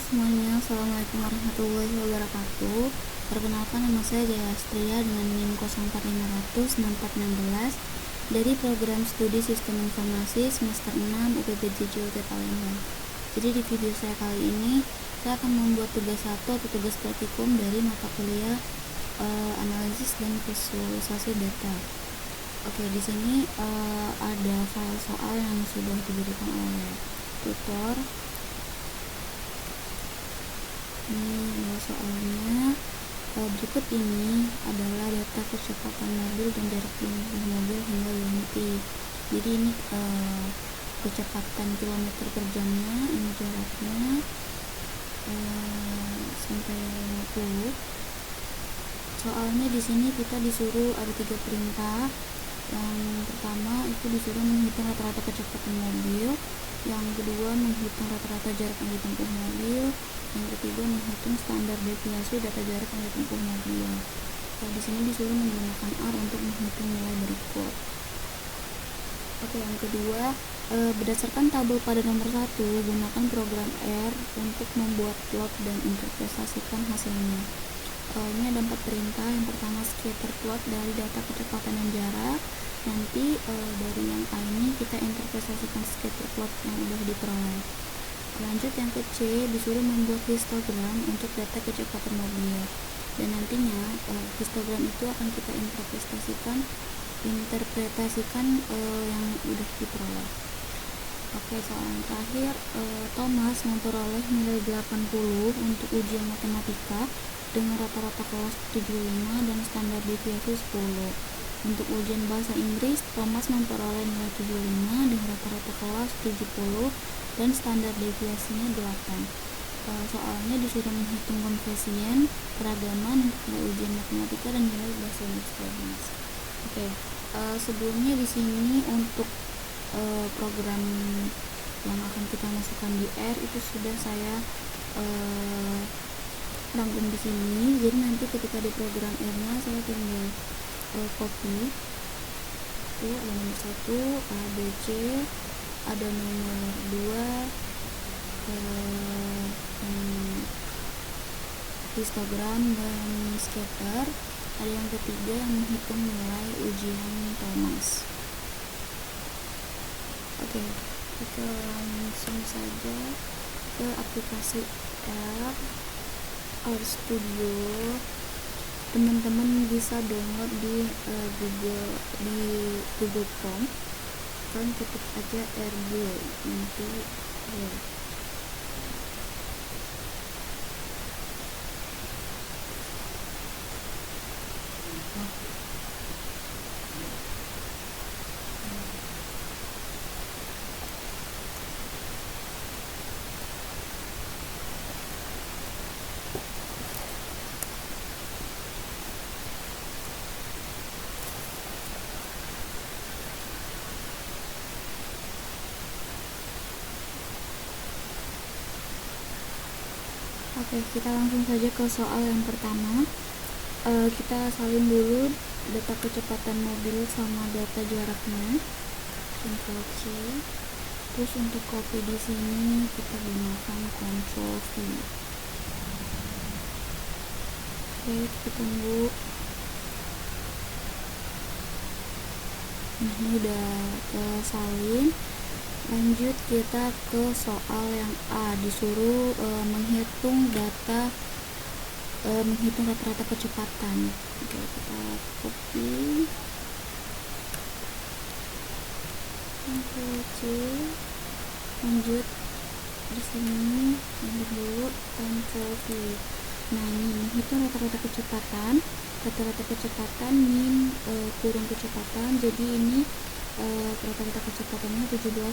semuanya, assalamualaikum warahmatullahi wabarakatuh. Perkenalkan, nama saya Jaya Astria dengan NIM 04500 dari program studi Sistem Informasi semester 6 UPBJ Palembang. Jadi di video saya kali ini saya akan membuat tugas 1 atau tugas praktikum dari mata kuliah analisis dan visualisasi data. Oke, di sini ada file soal yang sudah diberikan oleh tutor. Ini soalnya. Berikut ini adalah data kecepatan mobil dan jarak tempuh mobil hingga berhenti. Jadi ini kecepatan kilometer per jamnya, ini jaraknya sampai 50. Soalnya di sini kita disuruh ada 3 perintah. Yang pertama itu disuruh menghitung rata-rata kecepatan mobil, yang kedua menghitung rata-rata jarak yang ditempuh mobil, yang ketiga menghitung standar deviasi data jarak yang ditempuh mobil. Di sini disuruh menggunakan R untuk menghitung nilai berikut. Oke, yang kedua, berdasarkan tabel pada nomor 1, gunakan program R untuk membuat plot dan interpretasikan hasilnya. Ini ada 4 perintah. Yang pertama scatter plot dari data kecepatan dan jarak. Nanti dari yang A ini kita interpretasikan scatter plot yang udah diperoleh. Lanjut yang ke C, disuruh membuat histogram untuk data kecepatan mobil, dan nantinya histogram itu akan kita interpretasikan yang udah diperoleh. Oke, soal yang terakhir, Thomas memperoleh nilai 80 untuk ujian matematika dengan rata-rata kelas 75 dan standar deviasi 10. Untuk ujian bahasa Inggris, Thomas memperoleh nilai 75 dengan rata-rata kelas 70 dan standar deviasinya 8. Soalnya disuruh menghitung konvesien, keragaman untuk nilai ujian matematika dan nilai bahasa Inggris. Oke, sebelumnya di sini untuk program yang akan kita masukkan di R itu sudah saya rangkum di sini. Jadi nanti ketika di program R-nya saya tinggal copy. Itu ada nomor 1 A, B, C, ada nomor 2 histogram dan scatter, ada yang ketiga yang menghitung nilai ujian Thomas. Oke, kita langsung saja ke aplikasi R Studio. Teman-teman bisa download di Google Chrome. Kalian ketik aja RG nanti Oke, kita langsung saja ke soal yang pertama. Kita salin dulu data kecepatan mobil sama data jaraknya. Ctrl C. Terus untuk copy di sini kita gunakan Ctrl V. Oke, kita tunggu. Ini udah salin. Lanjut kita ke soal yang A, disuruh menghitung rata-rata kecepatan. Oke, kita copy, Ctrl C, lanjut di sini dulu Ctrl V. Nah, ini menghitung rata-rata kecepatan min kurung kecepatan. Jadi ini rata-rata kecepatannya 17,5.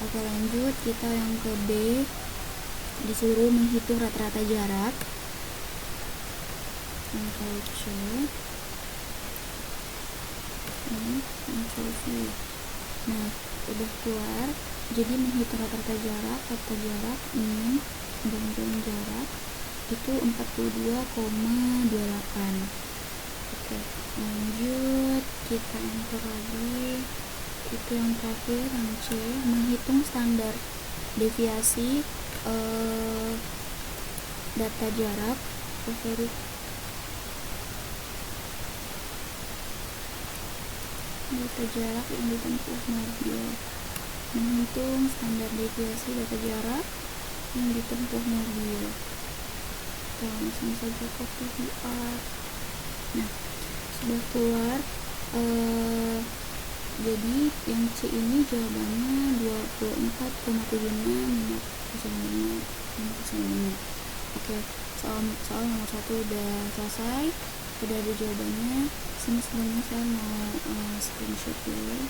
Oke, lanjut kita yang ke B, disuruh menghitung rata-rata jarak. Ctrl C, Ctrl V. Nah, udah keluar. Jadi menghitung rata-rata jarak ini dan jarak itu 42,28. Oke, lanjut kita enter lagi. Itu yang terakhir, yang C, menghitung standar deviasi data jarak, data jarak yang ditempuh mobil, menghitung standar deviasi data jarak yang ditempuh mobil. Kita langsung saja copy VR. Nah, sudah keluar. Jadi yang C ini jawabannya 24,76 menit. Oke, soal nomor 1 udah selesai, udah ada jawabannya. Sini sebelumnya saya mau screenshot dulu.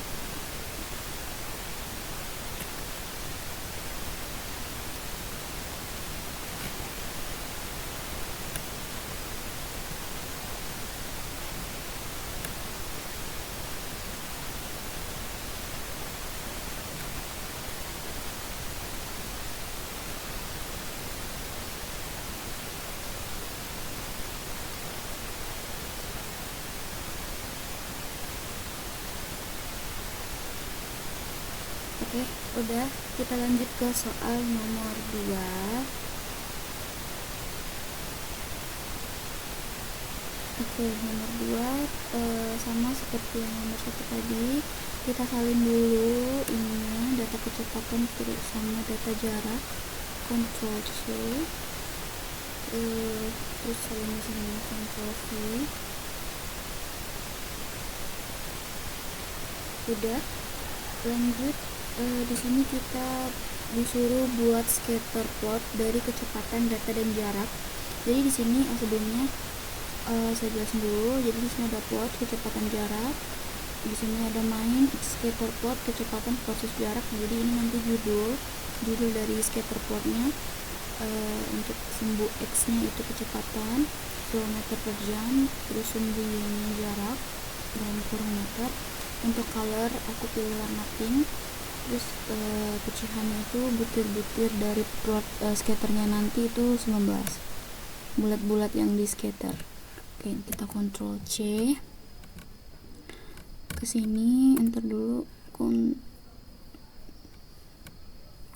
Oke, udah, kita lanjut ke soal nomor 2. Oke, nomor 2 sama seperti yang nomor 1 tadi, kita salin dulu ininya, data kecepatan terus sama data jarak, Ctrl C, terus salin di sini, Ctrl V. Udah, lanjut. Di sini kita disuruh buat scatter plot dari kecepatan data dan jarak. Jadi di sini sebelumnya saya jelasin dulu. Jadi di sini ada plot kecepatan jarak, di sini ada main scatter plot kecepatan versus jarak. Jadi ini nanti judul dari scatter plotnya. Untuk sumbu x nya itu kecepatan kilometer per jam, terus sumbu y nya jarak dalam kurung meter. Untuk color aku pilih warna pink. Terus pecahannya itu butir-butir dari plot scatternya nanti itu 19 bulat-bulat yang di scatter. Oke, kita Ctrl C, kesini enter dulu,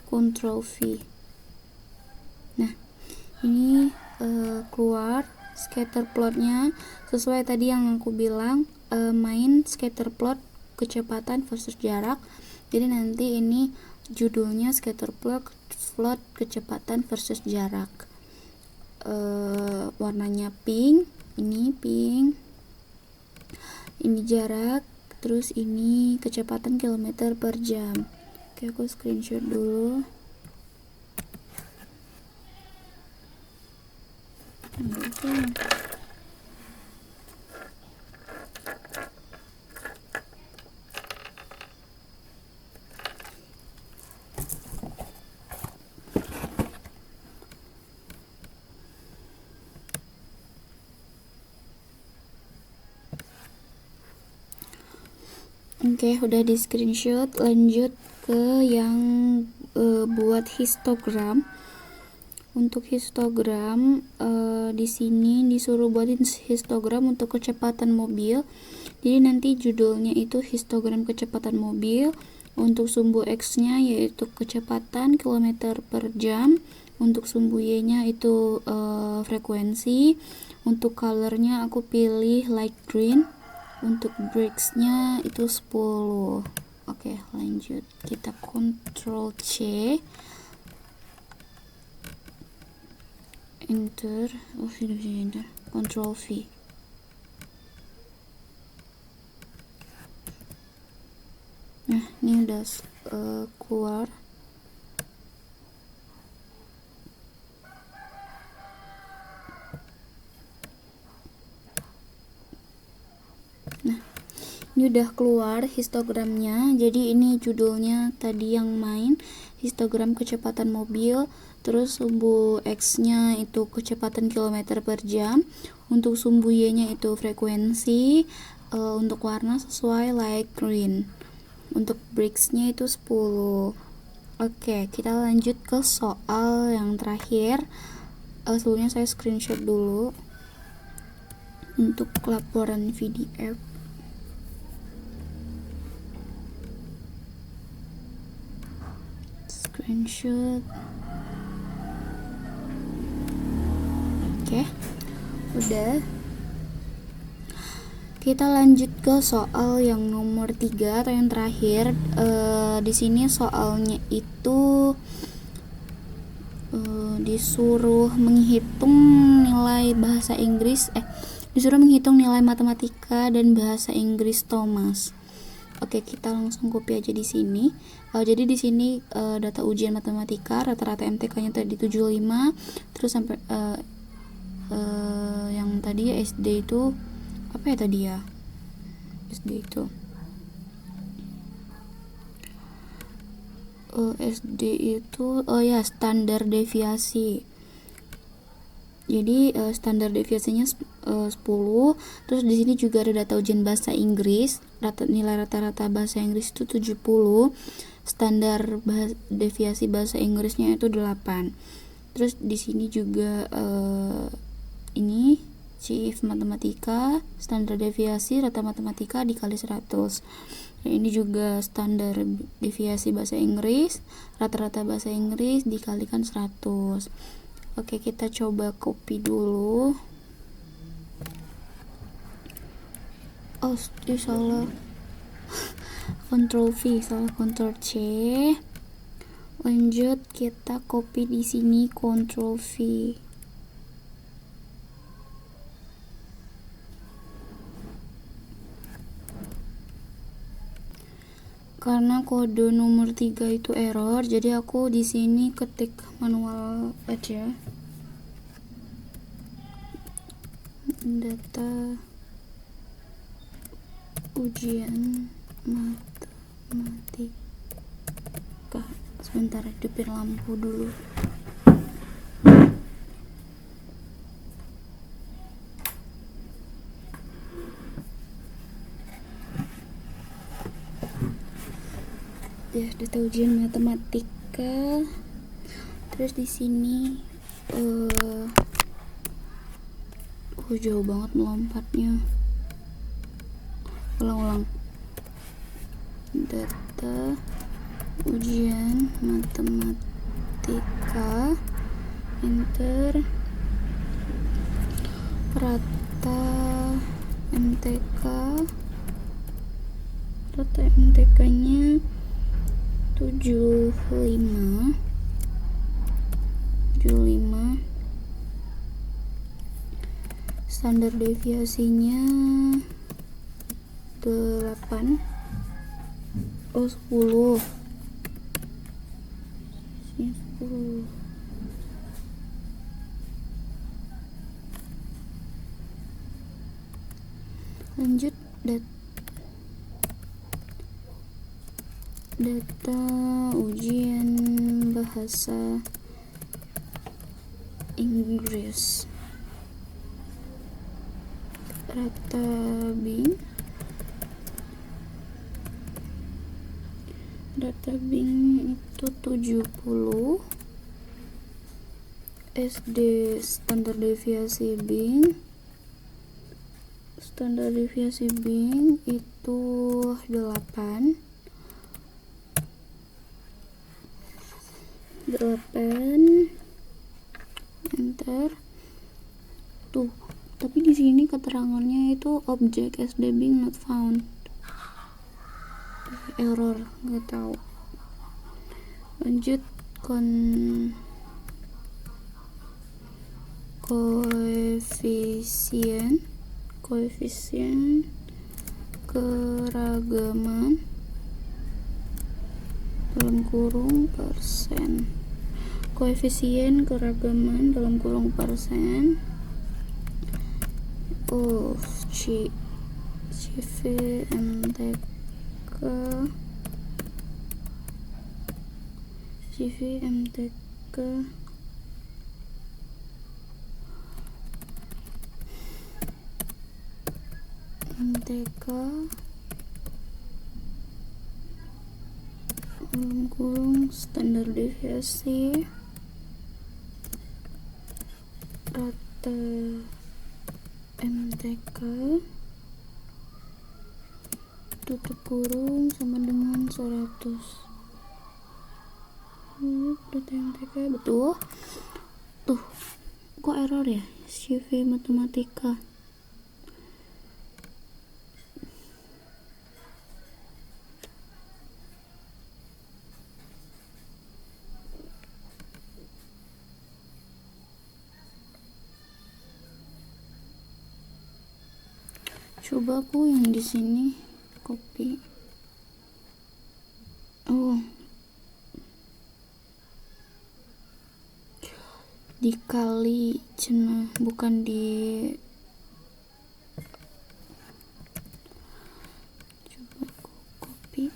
Ctrl V. Nah, ini keluar scatter plotnya sesuai tadi yang aku bilang, main scatter plot kecepatan versus jarak. Jadi nanti ini judulnya scatter plot kecepatan versus jarak. Warnanya pink, ini pink, ini jarak, terus ini kecepatan kilometer per jam. Oke, aku screenshot dulu. Oke, udah di screenshot. Lanjut ke yang buat histogram. Untuk histogram di sini disuruh buatin histogram untuk kecepatan mobil. Jadi nanti judulnya itu histogram kecepatan mobil. Untuk sumbu x nya yaitu kecepatan kilometer per jam. Untuk sumbu y nya itu frekuensi. Untuk colornya aku pilih light green. Untuk brakes-nya itu 10. Oke, lanjut. Kita Ctrl C, enter. Enter. Ctrl V. Nah, ini udah keluar. Ini udah keluar histogramnya. Jadi ini judulnya tadi yang main histogram kecepatan mobil. Terus sumbu x nya itu kecepatan kilometer per jam. Untuk sumbu y nya itu frekuensi. Untuk warna sesuai light green. Untuk brakes nya itu 10. Oke, kita lanjut ke soal yang terakhir. Sebelumnya saya screenshot dulu untuk laporan PDF. Screenshot. Oke, udah. Kita lanjut ke soal yang nomor 3 atau yang terakhir. Di sini soalnya itu disuruh menghitung nilai bahasa Inggris, disuruh menghitung nilai matematika dan bahasa Inggris Thomas. Oke, kita langsung copy aja di sini. Jadi di sini data ujian matematika rata-rata MTK-nya tadi 75, terus sampai yang tadi ya SD itu apa ya tadi ya? SD itu standar deviasi. Jadi standar deviasinya 10. Terus di sini juga ada data ujian bahasa Inggris. Nilai rata-rata bahasa Inggris itu 70. Standar deviasi bahasa Inggrisnya itu 8. Terus di sini juga ini CIF matematika, standar deviasi rata matematika dikali 100. Dan ini juga standar deviasi bahasa Inggris, rata-rata bahasa Inggris dikalikan 100. Oke, kita coba copy dulu. Salah. Ctrl V, salah Ctrl C. Lanjut kita copy di sini Ctrl V. Karena kode nomor 3 itu error, jadi aku di sini ketik manual aja. Data ujian matematika. Sebentar, hidupin lampu dulu. Ya, data ujian matematika. Terus di sini jauh banget melompatnya. Ulang. Data ujian matematika, enter. Rata MTK-nya 75. Standar deviasinya 8. 10. 10. Lanjut data ujian bahasa Inggris, rata Bing itu 70. SD standar deviasi Bing itu 8. Enter. Tuh, tapi di sini keterangannya itu objek SD Bing not found. Error, nggak tahu. Lanjut koefisien keragaman dalam kurung persen. Koefisien keragaman dalam kurung persen. MTK dalam kurung standar deviasi rata MTK tutup kurung sama dengan 100. Data MTK betul. Tuh, kok error ya CV matematika. Coba aku yang di sini copy. Oh, dikali cenah, bukan di coba aku copy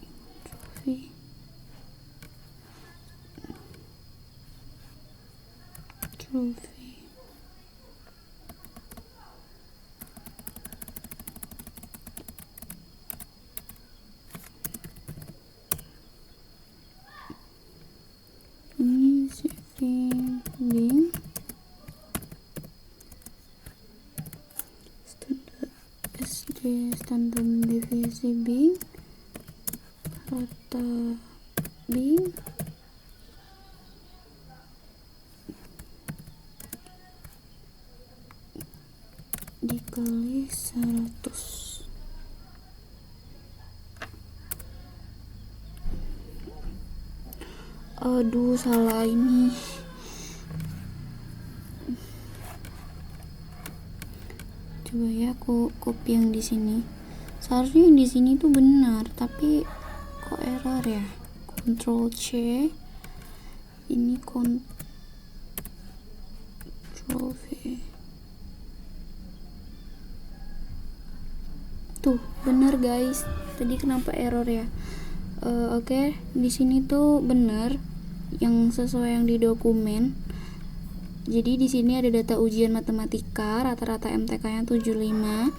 trophy ini CV link standar SD, standar deviasi Bing, rata Bing, dikali 100. Aduh, salah ini. Coba ya aku copy yang di sini. Seharusnya yang di sini tuh benar, tapi kok error ya? Ctrl C. Ini Ctrl V. Tuh, benar guys. Tadi kenapa error ya? Oke, di sini tuh benar yang sesuai yang di dokumen. Jadi di sini ada data ujian matematika, rata-rata MTK-nya 75,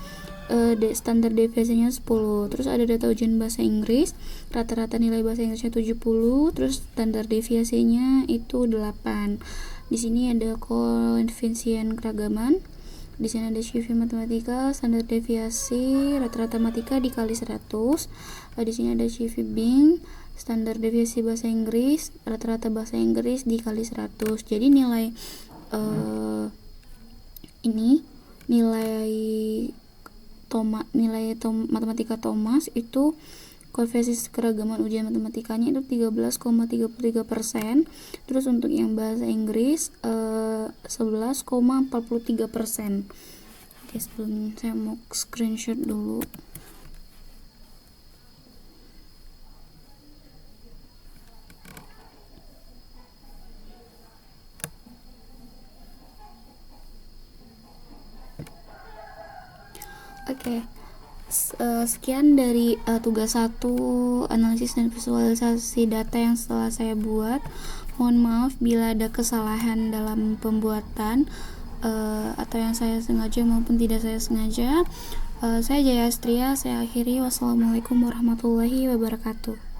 standar deviasinya 10. Terus ada data ujian bahasa Inggris, rata-rata nilai bahasa Inggrisnya 70, terus standar deviasinya itu 8. Di sini ada koefisien keragaman. Di sini ada CV matematika, standar deviasi rata-rata matematika dikali 100. Di sini ada CV Bing, standar deviasi bahasa Inggris, rata-rata bahasa Inggris dikali 100. Jadi nilai ini nilai matematika Thomas itu koefisien keragaman ujian matematikanya itu 13,33%. Terus untuk yang bahasa Inggris 11,43%. Oke, sebelum saya mau screenshot dulu. Oke. Sekian dari tugas 1 analisis dan visualisasi data yang setelah saya buat. Mohon maaf bila ada kesalahan dalam pembuatan atau yang saya sengaja maupun tidak saya sengaja. Saya Jaya Astria, saya akhiri. Wassalamualaikum warahmatullahi wabarakatuh.